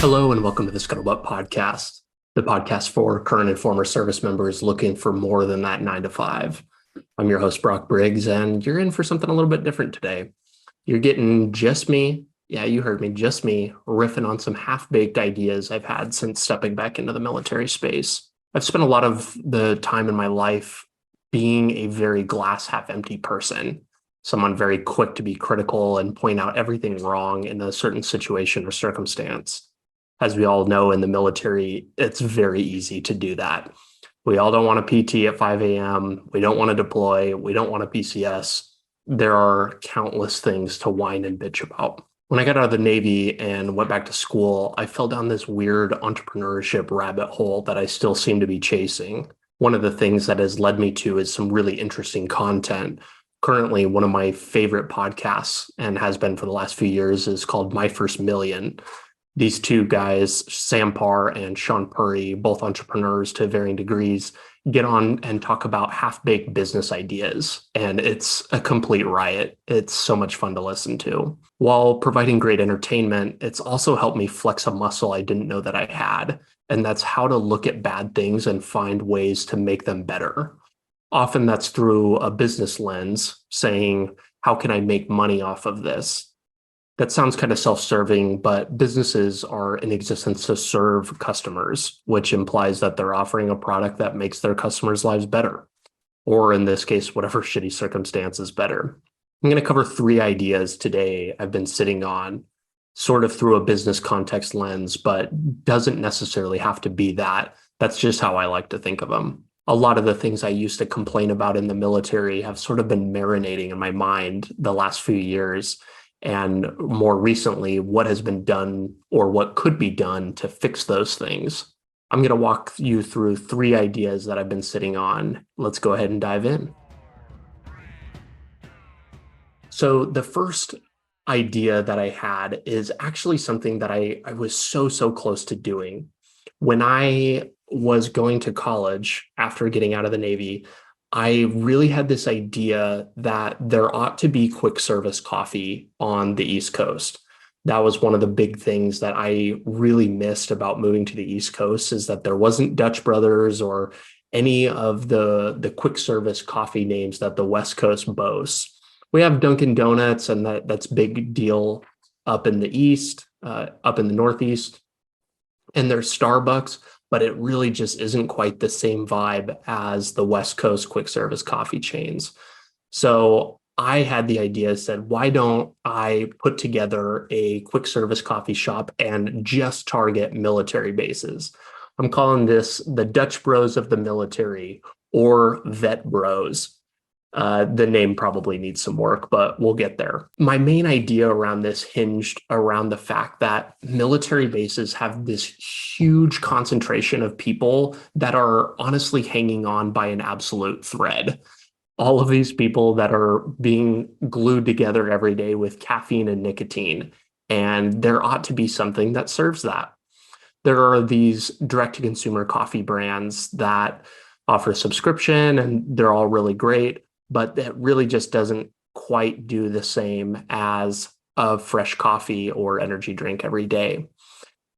Hello and welcome to the Scuttlebutt Podcast, the podcast for current and former service members looking for more than that 9 to 5. I'm your host, Brock Briggs, and you're in for something a little bit different today. You're getting just me, yeah, you heard me, just me, riffing on some half-baked ideas I've had since stepping back into the military space. I've spent a lot of the time in my life being a very glass half empty person, someone very quick to be critical and point out everything wrong in a certain situation or circumstance. As we all know in the military, it's very easy to do that. We all don't want a PT at 5 a.m. We don't want to deploy. We don't want a PCS. There are countless things to whine and bitch about. When I got out of the Navy and went back to school, I fell down this weird entrepreneurship rabbit hole that I still seem to be chasing. One of the things that has led me to is some really interesting content. Currently, one of my favorite podcasts, and has been for the last few years, is called My First Million. These two guys, Sam Parr and Sean Purry, both entrepreneurs to varying degrees, get on and talk about half-baked business ideas. And it's a complete riot. It's so much fun to listen to. While providing great entertainment, it's also helped me flex a muscle I didn't know that I had. And that's how to look at bad things and find ways to make them better. Often that's through a business lens, saying, how can I make money off of this? That sounds kind of self-serving, but businesses are in existence to serve customers, which implies that they're offering a product that makes their customers' lives better, or in this case, whatever shitty circumstance is better. I'm going to cover 3 ideas today I've been sitting on, sort of through a business context lens, but doesn't necessarily have to be that. That's just how I like to think of them. A lot of the things I used to complain about in the military have sort of been marinating in my mind the last few years. And more recently, what has been done or what could be done to fix those things. I'm going to walk you through 3 ideas that I've been sitting on. Let's go ahead and dive in. So the first idea that I had is actually something that I was so close to doing. When I was going to college after getting out of the Navy, I really had this idea that there ought to be quick service coffee on the East Coast. That was one of the big things that I really missed about moving to the East Coast, is that there wasn't Dutch Brothers or any of the quick service coffee names that the West Coast boasts. We have Dunkin' Donuts, and that's big deal up in the East, up in the Northeast, and there's Starbucks, but it really just isn't quite the same vibe as the West Coast quick service coffee chains. So I had the idea, said, why don't I put together a quick service coffee shop and just target military bases? I'm calling this the Dutch Bros of the military, or Vet Bros. The name probably needs some work, but we'll get there. My main idea around this hinged around the fact that military bases have this huge concentration of people that are honestly hanging on by an absolute thread. All of these people that are being glued together every day with caffeine and nicotine, and there ought to be something that serves that. There are these direct-to-consumer coffee brands that offer a subscription, and they're all really great, but that really just doesn't quite do the same as a fresh coffee or energy drink every day.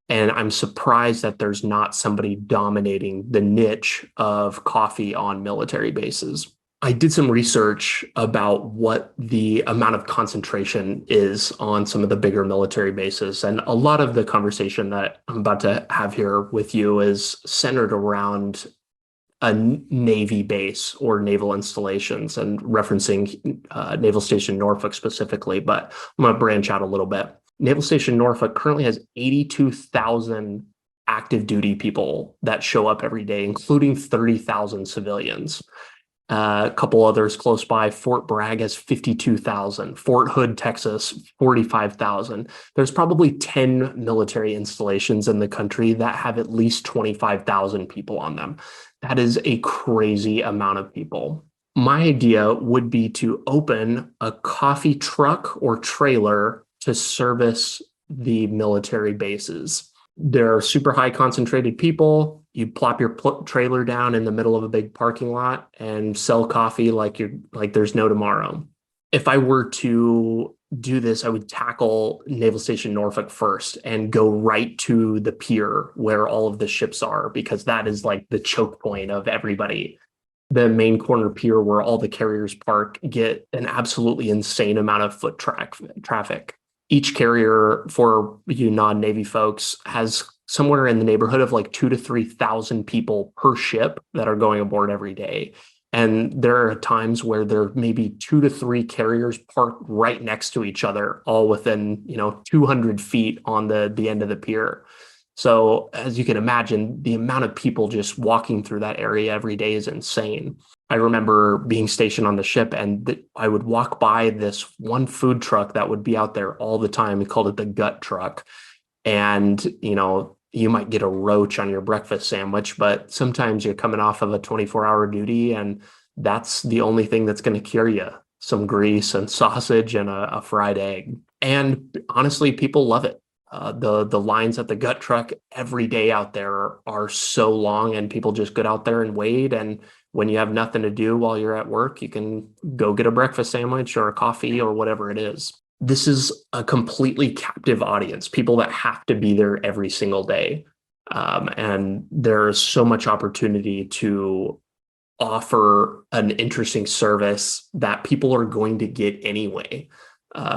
And I'm surprised that there's not somebody dominating the niche of coffee on military bases. I did some research about what the amount of concentration is on some of the bigger military bases. And a lot of the conversation that I'm about to have here with you is centered around a Navy base or naval installations, and referencing Naval Station Norfolk specifically, but I'm going to branch out a little bit. Naval Station Norfolk currently has 82,000 active duty people that show up every day, including 30,000 civilians. A couple others close by. Fort Bragg has 52,000. Fort Hood, Texas, 45,000. There's probably 10 military installations in the country that have at least 25,000 people on them. That is a crazy amount of people. My idea would be to open a coffee truck or trailer to service the military bases. They're super high concentrated people. You plop your trailer down in the middle of a big parking lot and sell coffee like there's no tomorrow. If I were to do this, I would tackle Naval Station Norfolk first and go right to the pier where all of the ships are, because that is like the choke point of everybody. The main corner pier where all the carriers park get an absolutely insane amount of traffic. Each carrier, for you non-Navy folks, has somewhere in the neighborhood of like 2,000 to 3,000 people per ship that are going aboard every day. And there are times where there may be 2 to 3 carriers parked right next to each other, all within 200 feet on the end of the pier. So as you can imagine, the amount of people just walking through that area every day is insane. I remember being stationed on the ship, and I would walk by this one food truck that would be out there all the time. We called it the gut truck. And, you might get a roach on your breakfast sandwich, but sometimes you're coming off of a 24-hour duty, and that's the only thing that's going to cure you. Some grease and sausage and a fried egg. And honestly, people love it. The lines at the gut truck every day out there are so long, and people just get out there and wait. And when you have nothing to do while you're at work, you can go get a breakfast sandwich or a coffee or whatever it is. This is a completely captive audience, people that have to be there every single day. And there's so much opportunity to offer an interesting service that people are going to get anyway.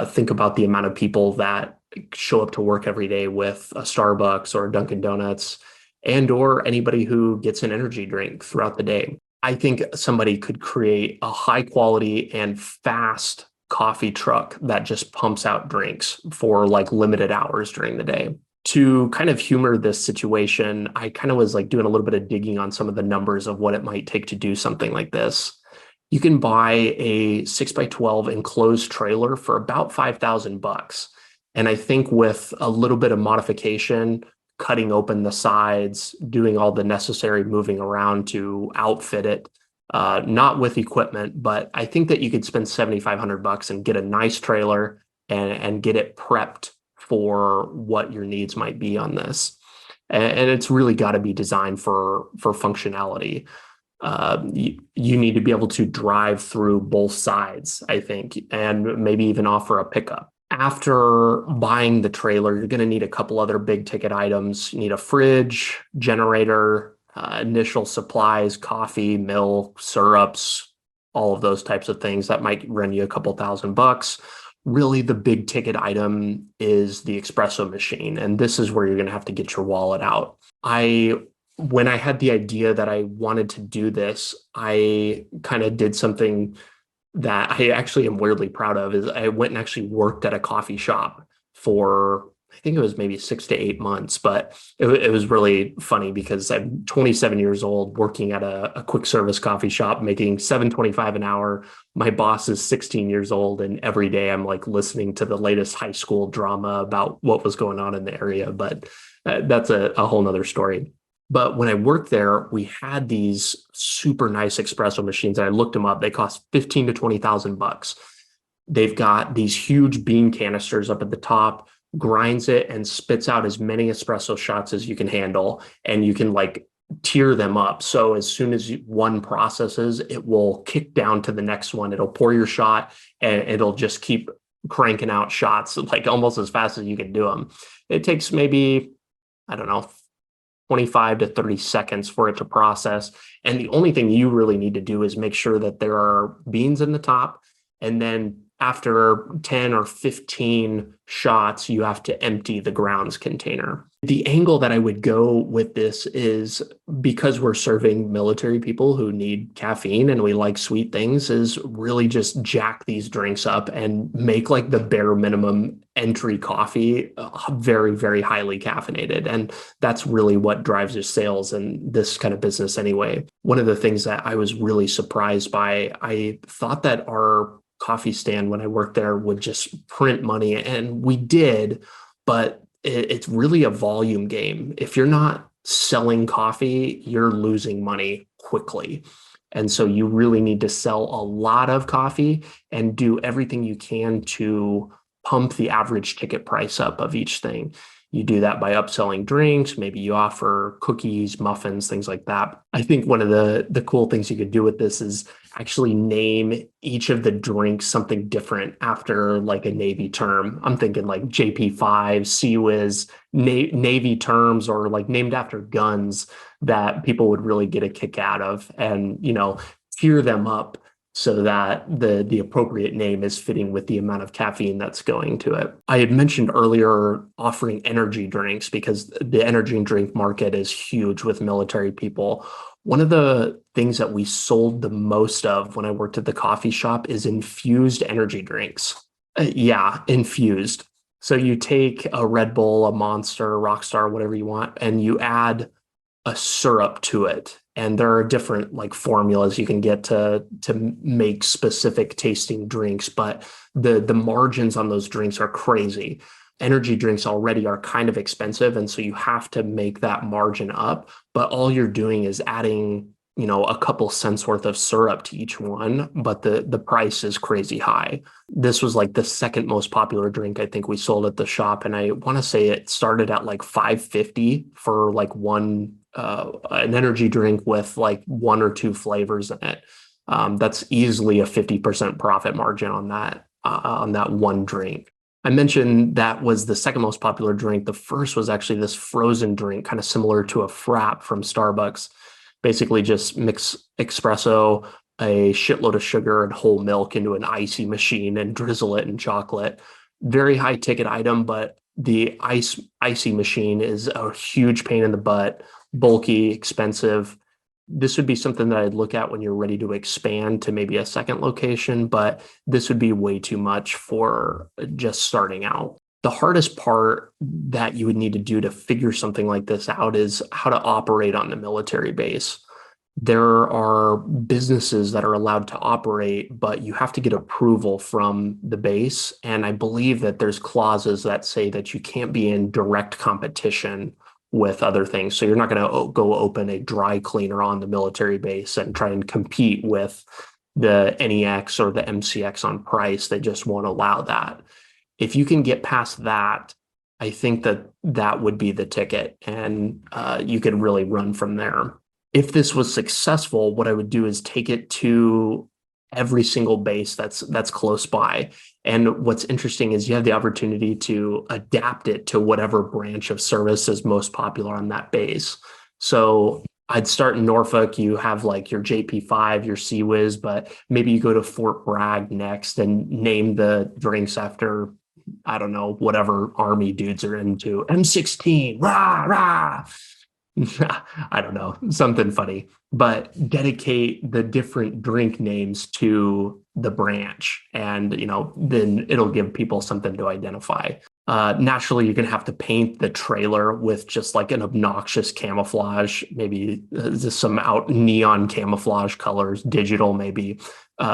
Think about the amount of people that show up to work every day with a Starbucks or a Dunkin' Donuts, and or anybody who gets an energy drink throughout the day. I think somebody could create a high quality and fast coffee truck that just pumps out drinks for like limited hours during the day. To kind of humor this situation, I kind of was like doing a little bit of digging on some of the numbers of what it might take to do something like this. You can buy a 6x12 enclosed trailer for about $5,000. And I think with a little bit of modification, cutting open the sides, doing all the necessary moving around to outfit it, not with equipment, but I think that you could spend $7,500 and get a nice trailer and get it prepped for what your needs might be on this. And it's really got to be designed for functionality. You need to be able to drive through both sides, I think, and maybe even offer a pickup. After buying the trailer, you're going to need a couple other big ticket items. You need a fridge, generator, initial supplies, coffee, milk, syrups, all of those types of things that might run you a couple $1,000. Really, the big ticket item is the espresso machine. And this is where you're going to have to get your wallet out. When I had the idea that I wanted to do this, I kind of did something that I actually am weirdly proud of. Is I went and actually worked at a coffee shop for, I think it was maybe 6 to 8 months, but it was really funny because I'm 27 years old working at a quick service coffee shop, making $7.25 an hour. My boss is 16 years old, and every day I'm like listening to the latest high school drama about what was going on in the area. But that's a whole nother story. But when I worked there, we had these super nice espresso machines. And I looked them up. They cost $15,000 to $20,000. They've got these huge bean canisters up at the top, grinds it and spits out as many espresso shots as you can handle. And you can like tier them up. So as soon as one processes, it will kick down to the next one. It'll pour your shot and it'll just keep cranking out shots like almost as fast as you can do them. It takes maybe, I don't know, 25 to 30 seconds for it to process. And the only thing you really need to do is make sure that there are beans in the top. And then after 10 or 15 shots, you have to empty the grounds container. The angle that I would go with this is, because we're serving military people who need caffeine and we like sweet things, is really just jack these drinks up and make like the bare minimum entry coffee very, very highly caffeinated. And that's really what drives your sales in this kind of business anyway. One of the things that I was really surprised by, I thought that our coffee stand when I worked there would just print money, and we did, but it's really a volume game. If you're not selling coffee, you're losing money quickly. And so you really need to sell a lot of coffee and do everything you can to pump the average ticket price up of each thing. You do that by upselling drinks. Maybe you offer cookies, muffins, things like that. I think one of the cool things you could do with this is actually name each of the drinks something different after like a Navy term. I'm thinking like JP5, Sea-Whiz, Navy terms, or like named after guns that people would really get a kick out of, and tier them up so that the appropriate name is fitting with the amount of caffeine that's going to it. I had mentioned earlier offering energy drinks because the energy drink market is huge with military people. One of the things that we sold the most of when I worked at the coffee shop is infused energy drinks. Yeah, infused. So you take a Red Bull, a Monster, Rockstar, whatever you want, and you add a syrup to it. And there are different like formulas you can get to make specific tasting drinks, but the margins on those drinks are crazy. Energy drinks already are kind of expensive, and so you have to make that margin up. But all you're doing is adding, a couple cents worth of syrup to each one, but the price is crazy high. This was like the second most popular drink I think we sold at the shop, and I want to say it started at like $5.50 for like one an energy drink with like one or two flavors in it. That's easily a 50% profit margin on that one drink. I mentioned that was the second most popular drink. The first was actually this frozen drink, kind of similar to a frap from Starbucks. Basically just mix espresso, a shitload of sugar and whole milk into an icy machine and drizzle it in chocolate. Very high ticket item, but the icy machine is a huge pain in the butt, bulky, expensive. This would be something that I'd look at when you're ready to expand to maybe a second location, but this would be way too much for just starting out. The hardest part that you would need to do to figure something like this out is how to operate on the military base. There are businesses that are allowed to operate, but you have to get approval from the base. And I believe that there's clauses that say that you can't be in direct competition with other things. So you're not going to go open a dry cleaner on the military base and try and compete with the NEX or the MCX on price. They just won't allow that. If you can get past that, I think that would be the ticket, and you could really run from there. If this was successful, what I would do is take it to every single base that's close by. And what's interesting is you have the opportunity to adapt it to whatever branch of service is most popular on that base. So I'd start in Norfolk. You have like your JP5, your Sea-Whiz, but maybe you go to Fort Bragg next and name the drinks after, I don't know, whatever Army dudes are into. M16, rah, rah. I don't know, something funny, but dedicate the different drink names to the branch, and then it'll give people something to identify. Naturally, you're going to have to paint the trailer with just like an obnoxious camouflage, maybe just some out neon camouflage colors, digital maybe.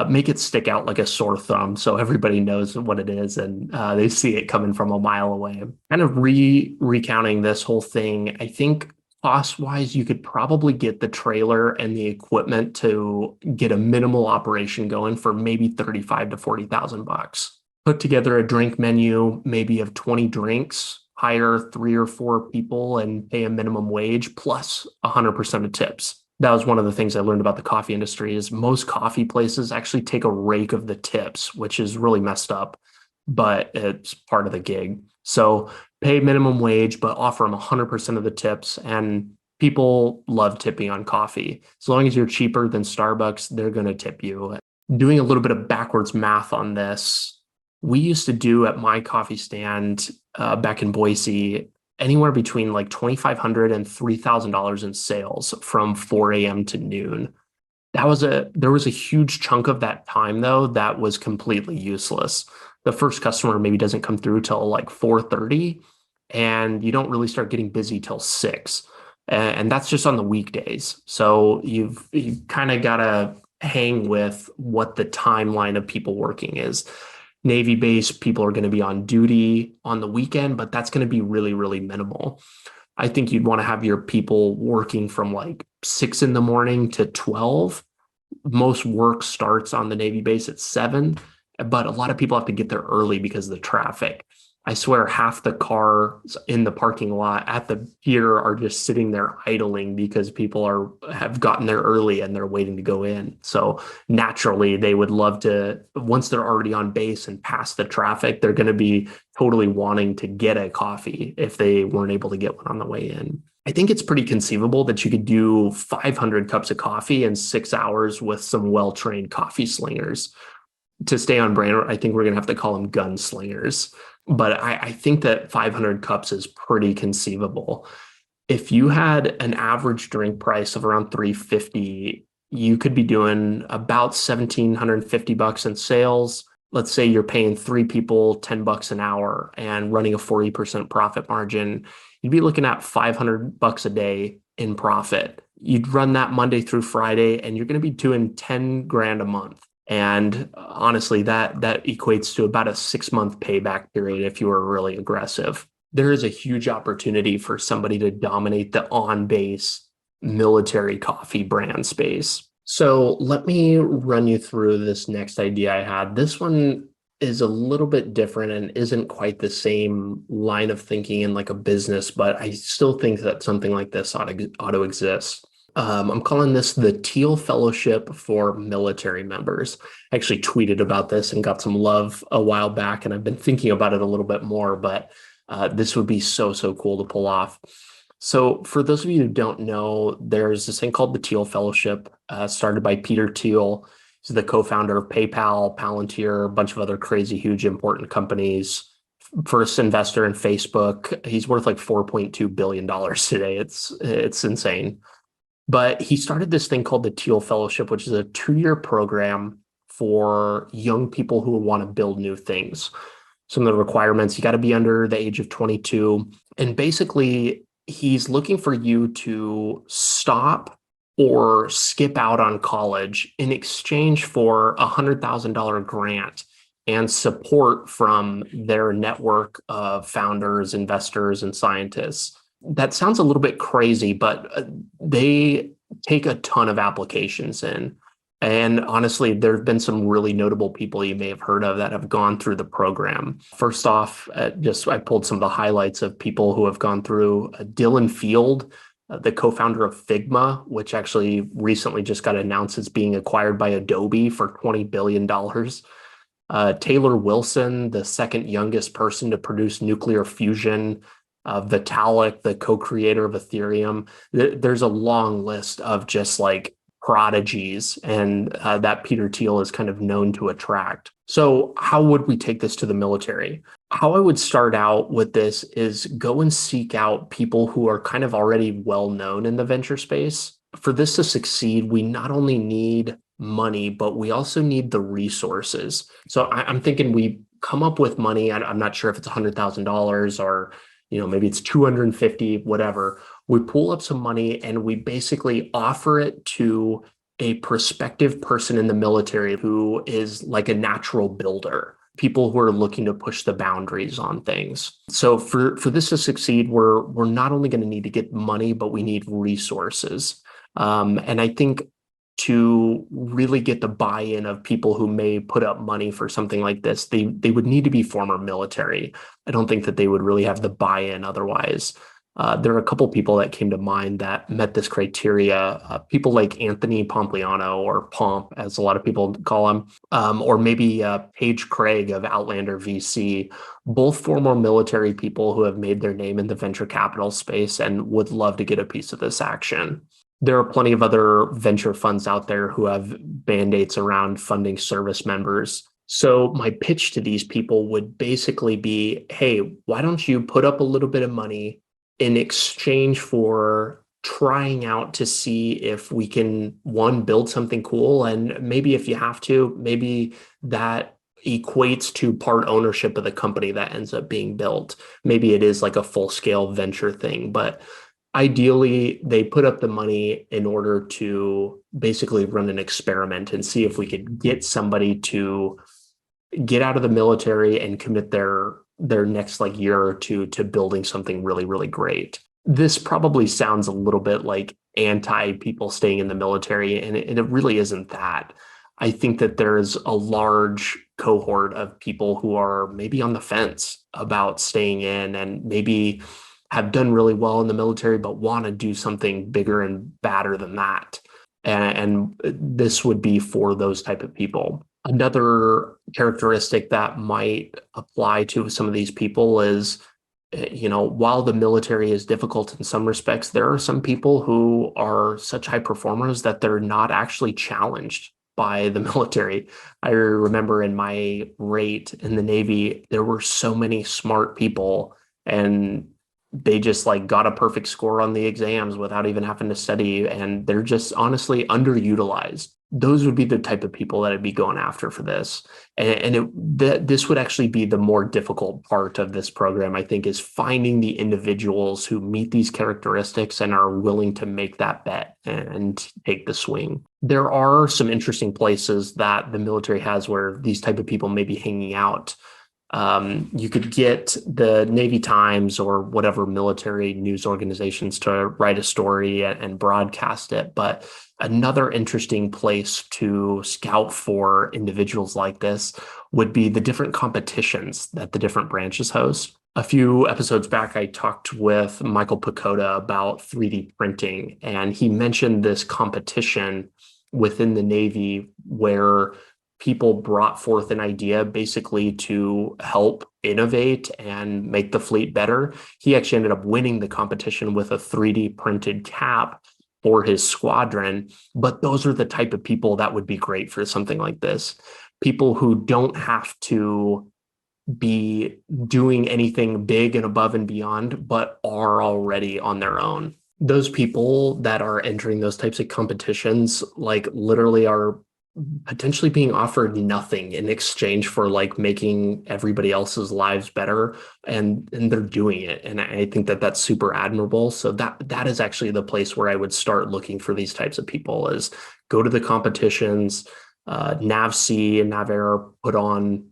Make it stick out like a sore thumb so everybody knows what it is and they see it coming from a mile away. Kind of recounting this whole thing, I think cost-wise, you could probably get the trailer and the equipment to get a minimal operation going for maybe $35,000 to $40,000. Put together a drink menu, maybe of 20 drinks, hire 3 or 4 people and pay a minimum wage plus 100% of tips. That was one of the things I learned about the coffee industry is most coffee places actually take a rake of the tips, which is really messed up, but it's part of the gig. So pay minimum wage, but offer them 100% of the tips. And people love tipping on coffee. As long as you're cheaper than Starbucks, they're going to tip you. Doing a little bit of backwards math on this, we used to do at my coffee stand back in Boise, anywhere between like $2,500 and $3,000 in sales from 4 a.m. to noon. There was a huge chunk of that time though that was completely useless. The first customer maybe doesn't come through till like 4:30, and you don't really start getting busy till 6. And that's just on the weekdays. So you've kind of got to hang with what the timeline of people working is. Navy base people are going to be on duty on the weekend, but that's going to be really, really minimal. I think you'd want to have your people working from like 6 a.m. to 12. Most work starts on the Navy base at 7. but a lot of people have to get there early because of the traffic. I swear half the cars in the parking lot at the pier are just sitting there idling because have gotten there early and they're waiting to go in. So naturally, they would love to, once they're already on base and past the traffic, they're going to be totally wanting to get a coffee if they weren't able to get one on the way in. I think it's pretty conceivable that you could do 500 cups of coffee in 6 hours with some well-trained coffee slingers. To stay on brand, I think we're going to have to call them gunslingers. But I think that 500 cups is pretty conceivable. If you had an average drink price of around $350, you could be doing about $1,750 in sales. Let's say you're paying three people $10 an hour and running a 40% profit margin. You'd be looking at $500 a day in profit. You'd run that Monday through Friday, and you're going to be doing 10 grand a month. And honestly, that equates to about a 6-month payback period if you were really aggressive. There is a huge opportunity for somebody to dominate the on-base military coffee brand space. So let me run you through this next idea I had. This one is a little bit different and isn't quite the same line of thinking in like a business, but I still think that something like this ought to exist. I'm calling this the Thiel Fellowship for military members. I actually tweeted about this and got some love a while back, and I've been thinking about it a little bit more, but this would be so cool to pull off. So for those of you who don't know, there's this thing called the Thiel Fellowship, started by Peter Thiel. He's the co-founder of PayPal, Palantir, a bunch of other crazy, huge, important companies. First investor in Facebook. He's worth like $4.2 billion today. It's insane. But he started this thing called the Thiel Fellowship, which is a 2-year program for young people who want to build new things. Some of the requirements, you got to be under the age of 22. And basically, he's looking for you to stop or skip out on college in exchange for a $100,000 grant and support from their network of founders, investors, and scientists. That sounds a little bit crazy, but they take a ton of applications in. And honestly, there have been some really notable people you may have heard of that have gone through the program. First off, I pulled some of the highlights of people who have gone through. Dylan Field, the co-founder of Figma, which actually recently just got announced as being acquired by Adobe for $20 billion. Taylor Wilson, the second youngest person to produce nuclear fusion. Vitalik, the co-creator of Ethereum. There's a long list of just like prodigies, and that Peter Thiel is kind of known to attract. So how would we take this to the military? How I would start out with this is go and seek out people who are kind of already well known in the venture space. For this to succeed, we not only need money, but we also need the resources. So I'm thinking we come up with money. I'm not sure if it's $100,000 or maybe it's 250, whatever. We pull up some money and we basically offer it to a prospective person in the military who is like a natural builder, people who are looking to push the boundaries on things. So for this to succeed, we're not only going to need to get money, but we need resources. And I think to really get the buy-in of people who may put up money for something like this, they would need to be former military. I don't think that they would really have the buy-in otherwise. There are a couple people that came to mind that met this criteria. People like Anthony Pompliano, or Pomp, as a lot of people call him, or maybe Paige Craig of Outlander VC, both former military people who have made their name in the venture capital space and would love to get a piece of this action. There are plenty of other venture funds out there who have mandates around funding service members. So my pitch to these people would basically be, hey, why don't you put up a little bit of money in exchange for trying out to see if we can, one, build something cool, and maybe if you have to, maybe that equates to part ownership of the company that ends up being built. Maybe it is like a full-scale venture thing, but ideally, they put up the money in order to basically run an experiment and see if we could get somebody to get out of the military and commit their next like year or two to building something really, really great. This probably sounds a little bit like anti people staying in the military, and it really isn't that. I think that there's a large cohort of people who are maybe on the fence about staying in and maybe have done really well in the military, but want to do something bigger and badder than that. And this would be for those type of people. Another characteristic that might apply to some of these people is, while the military is difficult in some respects, there are some people who are such high performers that they're not actually challenged by the military. I remember in my rate in the Navy, there were so many smart people, and they just like got a perfect score on the exams without even having to study, and they're just honestly underutilized. Those would be the type of people that I'd be going after for this. This would actually be the more difficult part of this program, I think, is finding the individuals who meet these characteristics and are willing to make that bet and take the swing. There are some interesting places that the military has where these type of people may be hanging out. You could get the Navy Times or whatever military news organizations to write a story and broadcast it. But another interesting place to scout for individuals like this would be the different competitions that the different branches host. A few episodes back, I talked with Michael Pacoda about 3D printing, and he mentioned this competition within the Navy where people brought forth an idea basically to help innovate and make the fleet better. He actually ended up winning the competition with a 3D printed cap for his squadron. But those are the type of people that would be great for something like this. People who don't have to be doing anything big and above and beyond, but are already on their own. Those people that are entering those types of competitions, like literally are potentially being offered nothing in exchange for like making everybody else's lives better, and they're doing it, and I think that that's super admirable. So that is actually the place where I would start looking for these types of people, is go to the competitions. NAVC and NAVAIR put on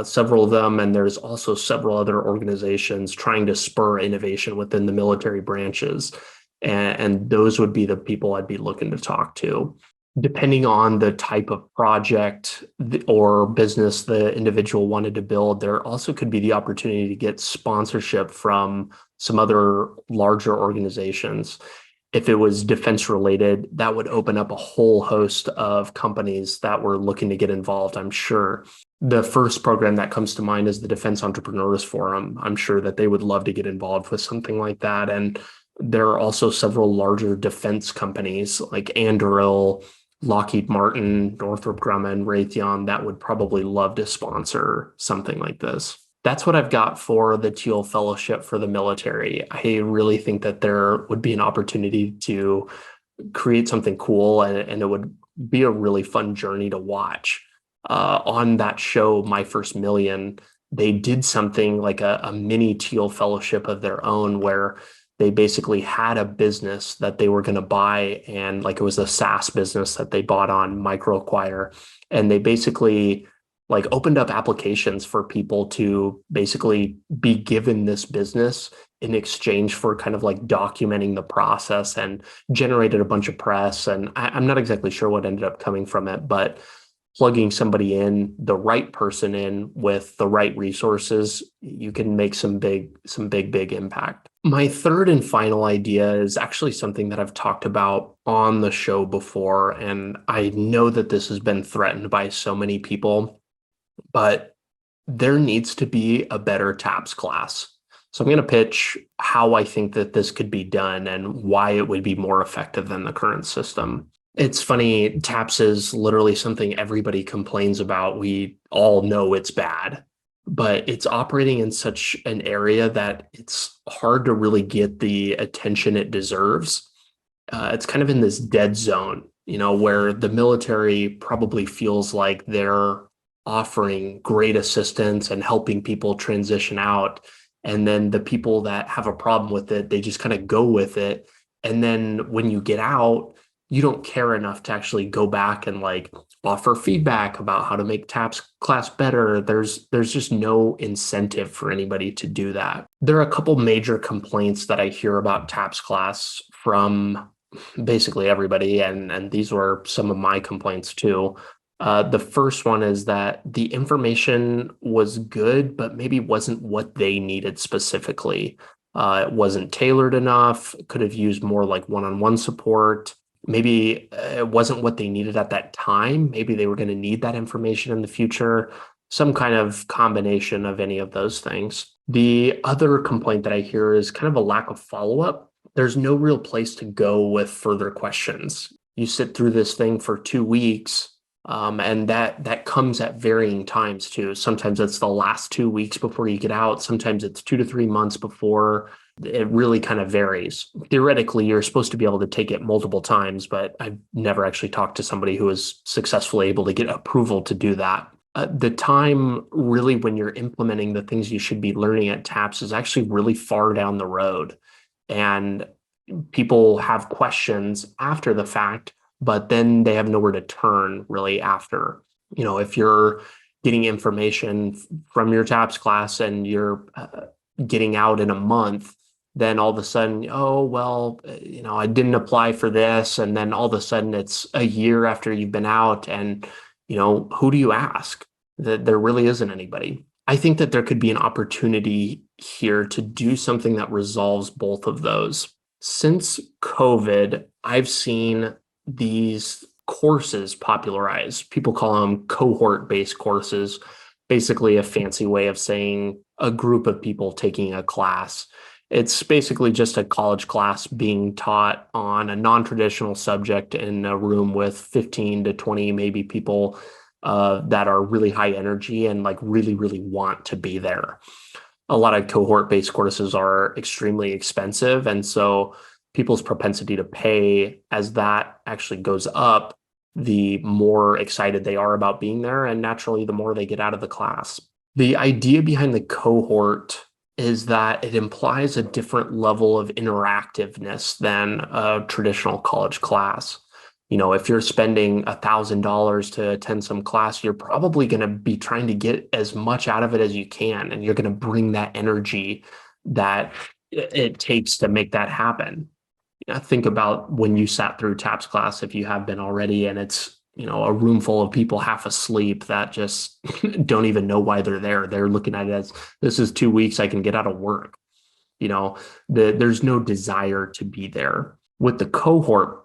several of them, and there's also several other organizations trying to spur innovation within the military branches, and those would be the people I'd be looking to talk to. Depending on the type of project or business the individual wanted to build, there also could be the opportunity to get sponsorship from some other larger organizations. If it was defense related, that would open up a whole host of companies that were looking to get involved, I'm sure. The first program that comes to mind is the Defense Entrepreneurs Forum. I'm sure that they would love to get involved with something like that. And there are also several larger defense companies like Anduril, Lockheed Martin, Northrop Grumman, Raytheon that would probably love to sponsor something like this. That's what I've got for the Thiel Fellowship for the military. I really think that there would be an opportunity to create something cool, and it would be a really fun journey to watch. On that show, My First Million, they did something like a mini Thiel Fellowship of their own, where they basically had a business that they were going to buy, and like it was a SaaS business that they bought on MicroAcquire, and they basically like opened up applications for people to basically be given this business in exchange for kind of like documenting the process, and generated a bunch of press. And I'm not exactly sure what ended up coming from it, but plugging somebody in, the right person in with the right resources, you can make some big impact. My third and final idea is actually something that I've talked about on the show before, and I know that this has been threatened by so many people, but there needs to be a better TAPS class. So I'm going to pitch how I think that this could be done and why it would be more effective than the current system. It's funny, TAPS is literally something everybody complains about. We all know it's bad, but it's operating in such an area that it's hard to really get the attention it deserves. It's kind of in this dead zone, where the military probably feels like they're offering great assistance and helping people transition out. And then the people that have a problem with it, they just kind of go with it. And then when you get out, you don't care enough to actually go back and like offer feedback about how to make TAPS class better. There's just no incentive for anybody to do that. There are a couple major complaints that I hear about TAPS class from basically everybody, and these were some of my complaints too. The first one is that the information was good, but maybe wasn't what they needed specifically. It wasn't tailored enough, could have used more like one-on-one support. Maybe it wasn't what they needed at that time. Maybe they were going to need that information in the future, some kind of combination of any of those things. The other complaint that I hear is kind of a lack of follow-up. There's no real place to go with further questions. You sit through this thing for 2 weeks, and that comes at varying times too. Sometimes it's the last 2 weeks before you get out. Sometimes it's 2 to 3 months before. It really kind of varies. Theoretically, you're supposed to be able to take it multiple times, but I've never actually talked to somebody who was successfully able to get approval to do that. The time really when you're implementing the things you should be learning at TAPS is actually really far down the road. And people have questions after the fact, but then they have nowhere to turn really after. If you're getting information from your TAPS class and you're getting out in a month, then all of a sudden, oh, well, I didn't apply for this. And then all of a sudden it's a year after you've been out and, who do you ask? There really isn't anybody. I think that there could be an opportunity here to do something that resolves both of those. Since COVID, I've seen these courses popularize. People call them cohort-based courses, basically a fancy way of saying a group of people taking a class. It's basically just a college class being taught on a non-traditional subject in a room with 15 to 20 maybe people that are really high energy and like really, really want to be there. A lot of cohort-based courses are extremely expensive. And so people's propensity to pay as that actually goes up, the more excited they are about being there. And naturally, the more they get out of the class. The idea behind the cohort is that it implies a different level of interactiveness than a traditional college class. If you're spending $1,000 to attend some class, you're probably going to be trying to get as much out of it as you can. And you're going to bring that energy that it takes to make that happen. Think about when you sat through TAPS class, if you have been already, and it's, a room full of people half asleep that just don't even know why they're there. They're looking at it as this is 2 weeks I can get out of work. There's no desire to be there. With the cohort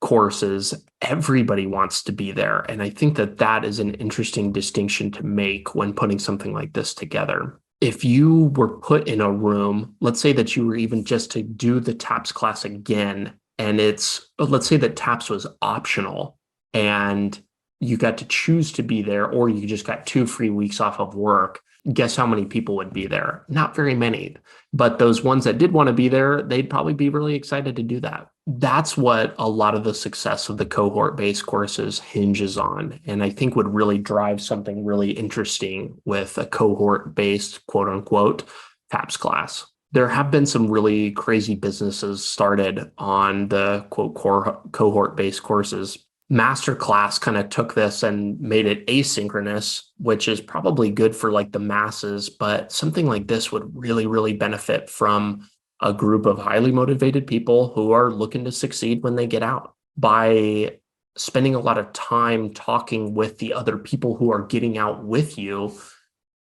courses, everybody wants to be there. And I think that is an interesting distinction to make when putting something like this together. If you were put in a room, let's say that you were even just to do the TAPS class again, and let's say that TAPS was optional and you got to choose to be there, or you just got 2 free weeks off of work. Guess how many people would be there? Not very many. But those ones that did want to be there, they'd probably be really excited to do that. That's what a lot of the success of the cohort-based courses hinges on, and I think would really drive something really interesting with a cohort-based, quote unquote, TAPS class. There have been some really crazy businesses started on the quote cohort-based courses. Masterclass kind of took this and made it asynchronous, which is probably good for like the masses, but something like this would really, really benefit from a group of highly motivated people who are looking to succeed when they get out. By spending a lot of time talking with the other people who are getting out with you,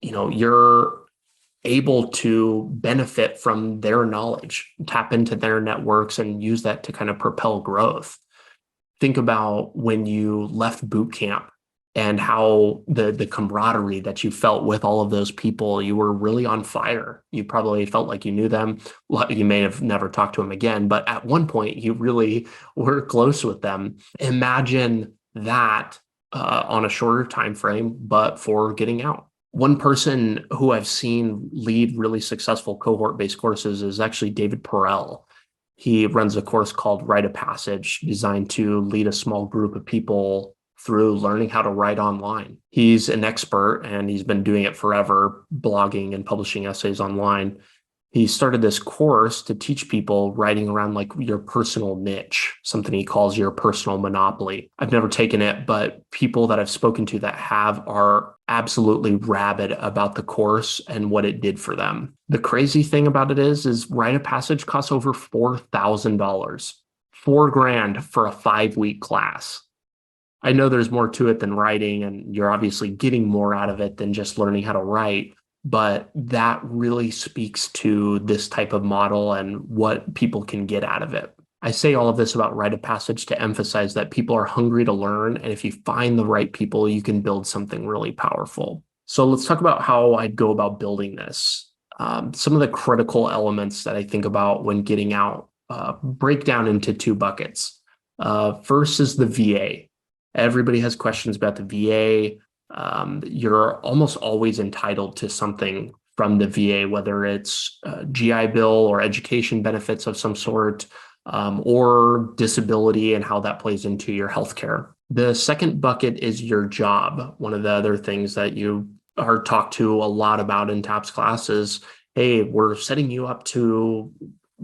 you're able to benefit from their knowledge, tap into their networks and use that to kind of propel growth. Think about when you left boot camp and how the camaraderie that you felt with all of those people. You were really on fire. You probably felt like you knew them. You may have never talked to them again, but at one point you really were close with them. Imagine that on a shorter time frame, but for getting out. One person who I've seen lead really successful cohort-based courses is actually David Perel. He runs a course called Rite of Passage, designed to lead a small group of people through learning how to write online. He's an expert and he's been doing it forever, blogging and publishing essays online. He started this course to teach people writing around like your personal niche, something he calls your personal monopoly. I've never taken it, but people that I've spoken to that have are absolutely rabid about the course and what it did for them. The crazy thing about it is Rite of Passage costs over $4,000, $4,000 for a 5-week class. I know there's more to it than writing, and you're obviously getting more out of it than just learning how to write. But that really speaks to this type of model and what people can get out of it. I say all of this about rite of passage to emphasize that people are hungry to learn. And if you find the right people, you can build something really powerful. So let's talk about how I'd go about building this. Some of the critical elements that I think about when getting out break down into two buckets. First is the VA. Everybody has questions about the VA. You're almost always entitled to something from the VA, whether it's GI Bill or education benefits of some sort, or disability and how that plays into your healthcare. The second bucket is your job. One of the other things that you are talked to a lot about in TAPS classes, hey, we're setting you up to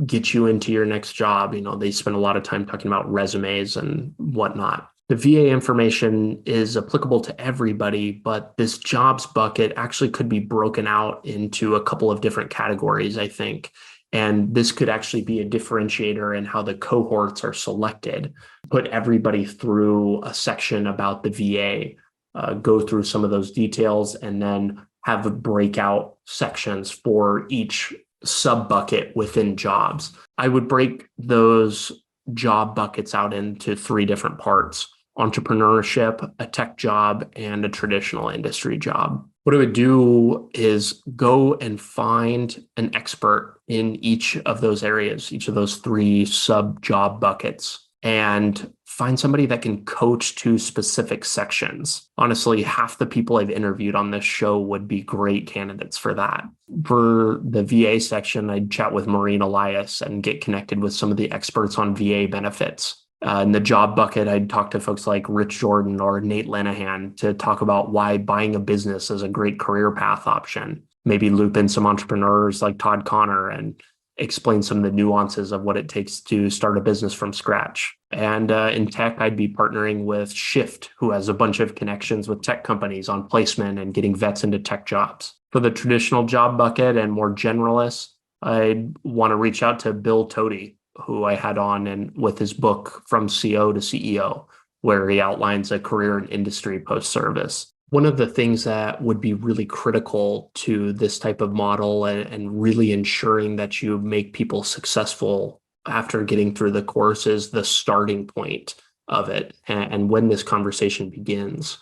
get you into your next job. They spend a lot of time talking about resumes and whatnot. The VA information is applicable to everybody, but this jobs bucket actually could be broken out into a couple of different categories, I think. And this could actually be a differentiator in how the cohorts are selected. Put everybody through a section about the VA, go through some of those details, and then have breakout sections for each sub bucket within jobs. I would break those job buckets out into three different parts: entrepreneurship, a tech job, and a traditional industry job. What I would do is go and find an expert in each of those areas, each of those three sub job buckets, and find somebody that can coach to specific sections. Honestly, half the people I've interviewed on this show would be great candidates for that. For the VA section, I'd chat with Maureen Elias and get connected with some of the experts on VA benefits. In the job bucket, I'd talk to folks like Rich Jordan or Nate Lenahan to talk about why buying a business is a great career path option. Maybe loop in some entrepreneurs like Todd Connor and explain some of the nuances of what it takes to start a business from scratch. And in tech, I'd be partnering with Shift, who has a bunch of connections with tech companies on placement and getting vets into tech jobs. For the traditional job bucket and more generalists, I'd want to reach out to Bill Tody, who I had on and with his book From CO to CEO, where he outlines a career in industry post-service. One of the things that would be really critical to this type of model and really ensuring that you make people successful after getting through the course is the starting point of it and when this conversation begins.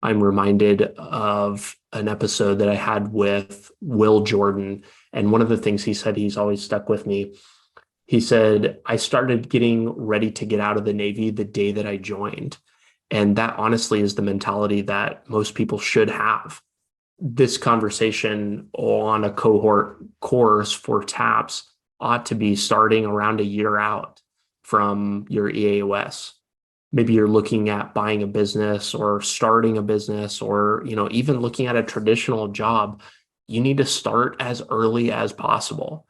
I'm reminded of an episode that I had with Will Jordan, and one of the things he said, he's always stuck with me. He said, I started getting ready to get out of the Navy the day that I joined. And that honestly is the mentality that most people should have. This conversation on a cohort course for TAPS ought to be starting around a year out from your EAOS. Maybe you're looking at buying a business or starting a business, or even looking at a traditional job. You need to start as early as possible.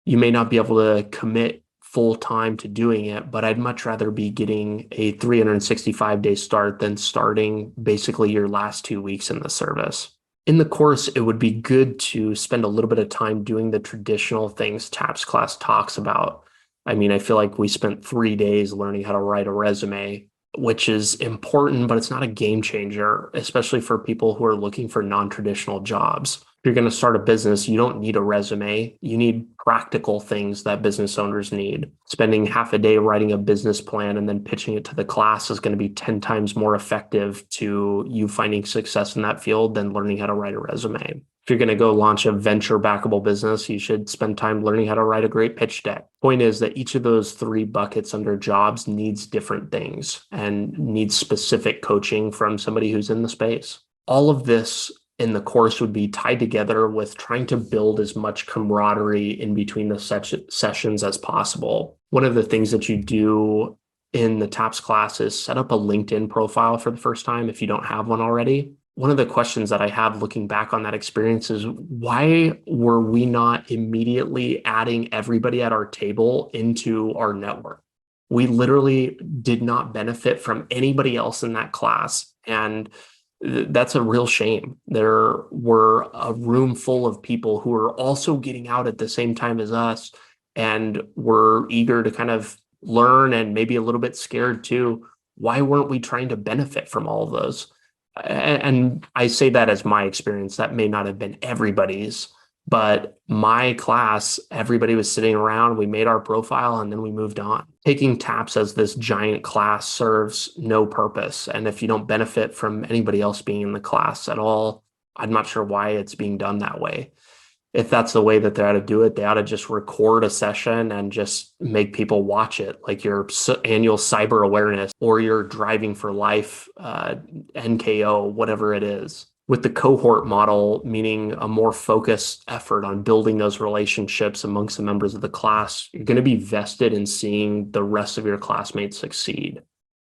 You may not be able to commit full time to doing it, but I'd much rather be getting a 365-day start than starting basically your last 2 weeks in the service. In the course, it would be good to spend a little bit of time doing the traditional things TAPS class talks about. I mean, I feel like we spent 3 days learning how to write a resume, which is important, but it's not a game changer, especially for people who are looking for non-traditional jobs. If you're going to start a business, you don't need a resume. You need practical things that business owners need. Spending half a day writing a business plan and then pitching it to the class is going to be 10 times more effective to you finding success in that field than learning how to write a resume. If you're going to go launch a venture backable business, you should spend time learning how to write a great pitch deck. Point is that each of those three buckets under jobs needs different things and needs specific coaching from somebody who's in the space. All of this in the course would be tied together with trying to build as much camaraderie in between the sessions as possible. One of the things that you do in the TAPS class is set up a LinkedIn profile for the first time if you don't have one already. One of the questions that I have looking back on that experience is, why were we not immediately adding everybody at our table into our network? We literally did not benefit from anybody else in that class. And that's a real shame. There were a room full of people who were also getting out at the same time as us and were eager to kind of learn and maybe a little bit scared too. why weren't we trying to benefit from all of those? And I say that as my experience. That may not have been everybody's, but my class, everybody was sitting around, we made our profile, and then we moved on. Taking TAPS as this giant class serves no purpose. And if you don't benefit from anybody else being in the class at all, I'm not sure why it's being done that way. If that's the way that they ought to do it, they ought to just record a session and just make people watch it, like your annual cyber awareness or your driving for life, NKO, whatever it is. With the cohort model, meaning a more focused effort on building those relationships amongst the members of the class, you're going to be vested in seeing the rest of your classmates succeed.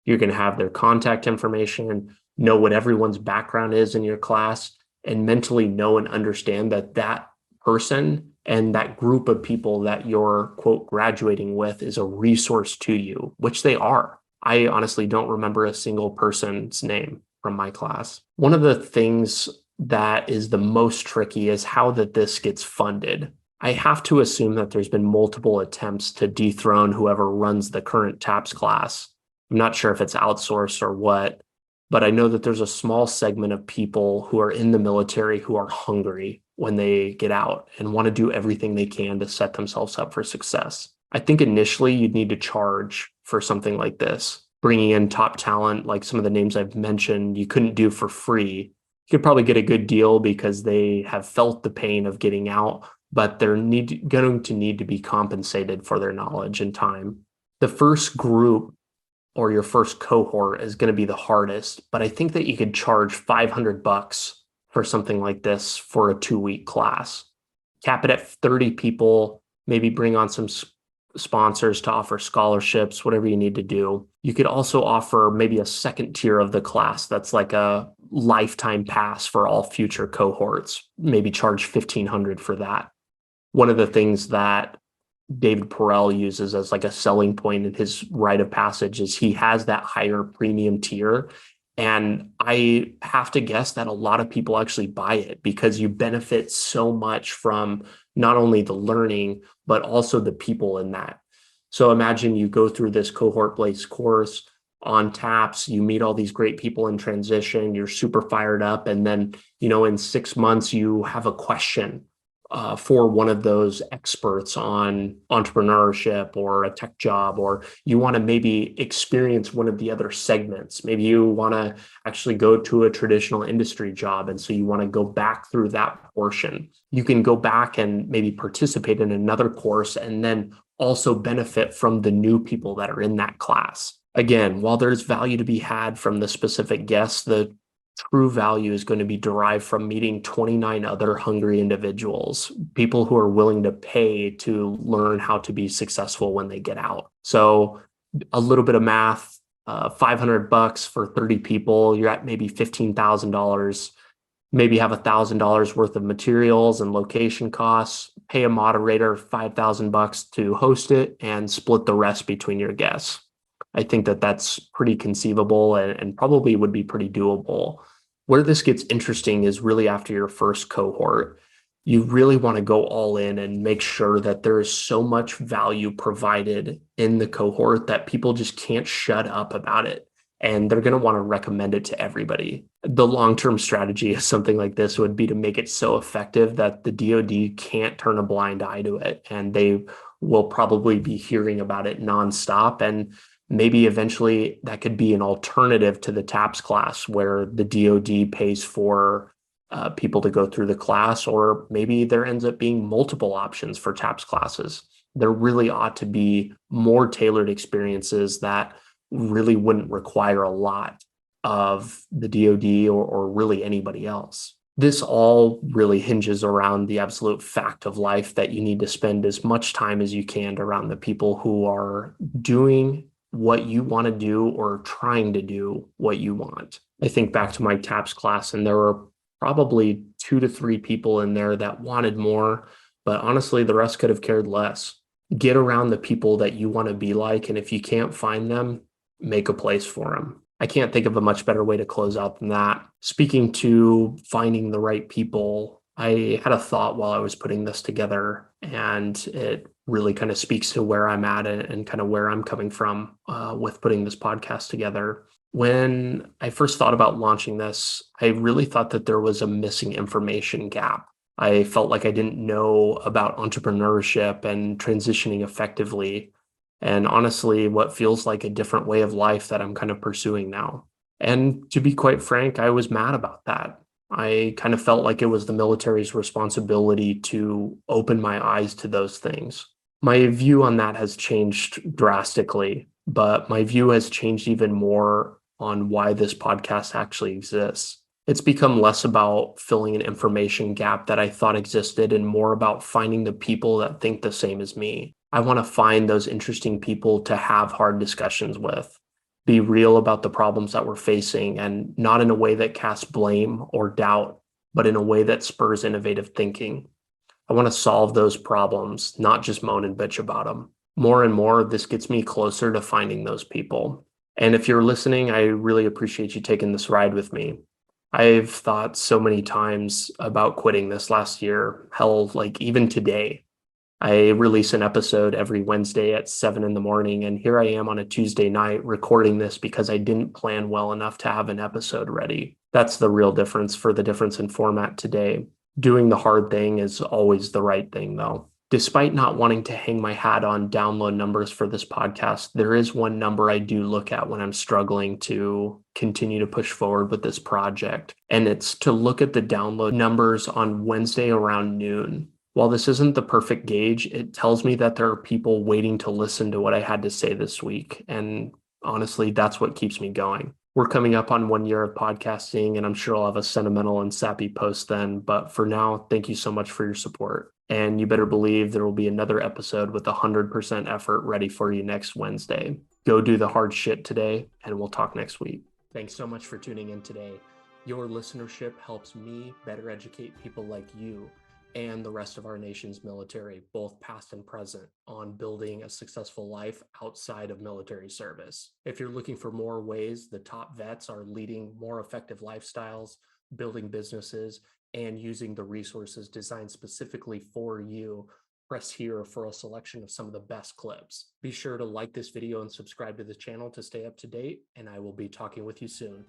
You're going to have their contact information, know what everyone's background is in your class, and mentally know and understand that that person and that group of people that you're, quote, graduating with is a resource to you, which they are. I honestly don't remember a single person's name from my class. One of the things that is the most tricky is how that this gets funded. I have to assume that there's been multiple attempts to dethrone whoever runs the current TAPS class. I'm not sure if it's outsourced or what, but I know that there's a small segment of people who are in the military who are hungry when they get out and want to do everything they can to set themselves up for success. I think initially you'd need to charge for something like this. Bringing in top talent, like some of the names I've mentioned, you couldn't do for free. You could probably get a good deal because they have felt the pain of getting out, but they're going to need to be compensated for their knowledge and time. The first group or your first cohort is going to be the hardest, but I think that you could charge $500 for something like this for a 2-week class. Cap it at 30 people, maybe bring on some sponsors to offer scholarships, whatever you need to do. You could also offer maybe a second tier of the class that's like a lifetime pass for all future cohorts, maybe charge $1,500 for that. One of the things that David Perel uses as like a selling point in his rite of passage is he has that higher premium tier. And I have to guess that a lot of people actually buy it because you benefit so much from not only the learning, but also the people in that. So imagine you go through this cohort-based course on TAPS, you meet all these great people in transition, you're super fired up. And then, in 6 months, you have a question for one of those experts on entrepreneurship or a tech job, or you want to maybe experience one of the other segments. Maybe you want to actually go to a traditional industry job. And so you want to go back through that portion. You can go back and maybe participate in another course and then also benefit from the new people that are in that class. Again, while there's value to be had from the specific guests, the true value is going to be derived from meeting 29 other hungry individuals, people who are willing to pay to learn how to be successful when they get out. So a little bit of math, $500 for 30 people, you're at maybe $15,000, maybe have $1,000 worth of materials and location costs, pay a moderator $5,000 to host it, and split the rest between your guests. I think that that's pretty conceivable and probably would be pretty doable. Where this gets interesting is really after your first cohort. You really want to go all in and make sure that there is so much value provided in the cohort that people just can't shut up about it. And they're going to want to recommend it to everybody. The long-term strategy of something like this would be to make it so effective that the DoD can't turn a blind eye to it. And they will probably be hearing about it nonstop. And maybe eventually that could be an alternative to the TAPS class where the DoD pays for people to go through the class, or maybe there ends up being multiple options for TAPS classes. There really ought to be more tailored experiences that really wouldn't require a lot of the DoD or really anybody else. This all really hinges around the absolute fact of life that you need to spend as much time as you can around the people who are doing what you want to do or trying to do what you want. I think back to my TAPS class, and there were probably 2 to 3 people in there that wanted more, but honestly, the rest could have cared less. Get around the people that you want to be like, and if you can't find them, make a place for them. I can't think of a much better way to close out than that. Speaking to finding the right people, I had a thought while I was putting this together, and it really kind of speaks to where I'm at and kind of where I'm coming from with putting this podcast together. When I first thought about launching this, I really thought that there was a missing information gap. I felt like I didn't know about entrepreneurship and transitioning effectively. And honestly, what feels like a different way of life that I'm kind of pursuing now. And to be quite frank, I was mad about that. I kind of felt like it was the military's responsibility to open my eyes to those things. My view on that has changed drastically, but my view has changed even more on why this podcast actually exists. It's become less about filling an information gap that I thought existed and more about finding the people that think the same as me. I want to find those interesting people to have hard discussions with, be real about the problems that we're facing, and not in a way that casts blame or doubt, but in a way that spurs innovative thinking. I want to solve those problems, not just moan and bitch about them. More and more, this gets me closer to finding those people. And if you're listening, I really appreciate you taking this ride with me. I've thought so many times about quitting this last year, hell, like even today. I release an episode every Wednesday at 7 in the morning, and here I am on a Tuesday night recording this because I didn't plan well enough to have an episode ready. That's the real difference for the difference in format today. Doing the hard thing is always the right thing, though. Despite not wanting to hang my hat on download numbers for this podcast, there is one number I do look at when I'm struggling to continue to push forward with this project, and it's to look at the download numbers on Wednesday around noon. While this isn't the perfect gauge, it tells me that there are people waiting to listen to what I had to say this week. And honestly, that's what keeps me going. We're coming up on 1 year of podcasting, and I'm sure I'll have a sentimental and sappy post then. But for now, thank you so much for your support. And you better believe there will be another episode with 100% effort ready for you next Wednesday. Go do the hard shit today, and we'll talk next week. Thanks so much for tuning in today. Your listenership helps me better educate people like you and the rest of our nation's military, both past and present, on building a successful life outside of military service. If you're looking for more ways the top vets are leading more effective lifestyles, building businesses, and using the resources designed specifically for you, press here for a selection of some of the best clips. Be sure to like this video and subscribe to the channel to stay up to date, and I will be talking with you soon.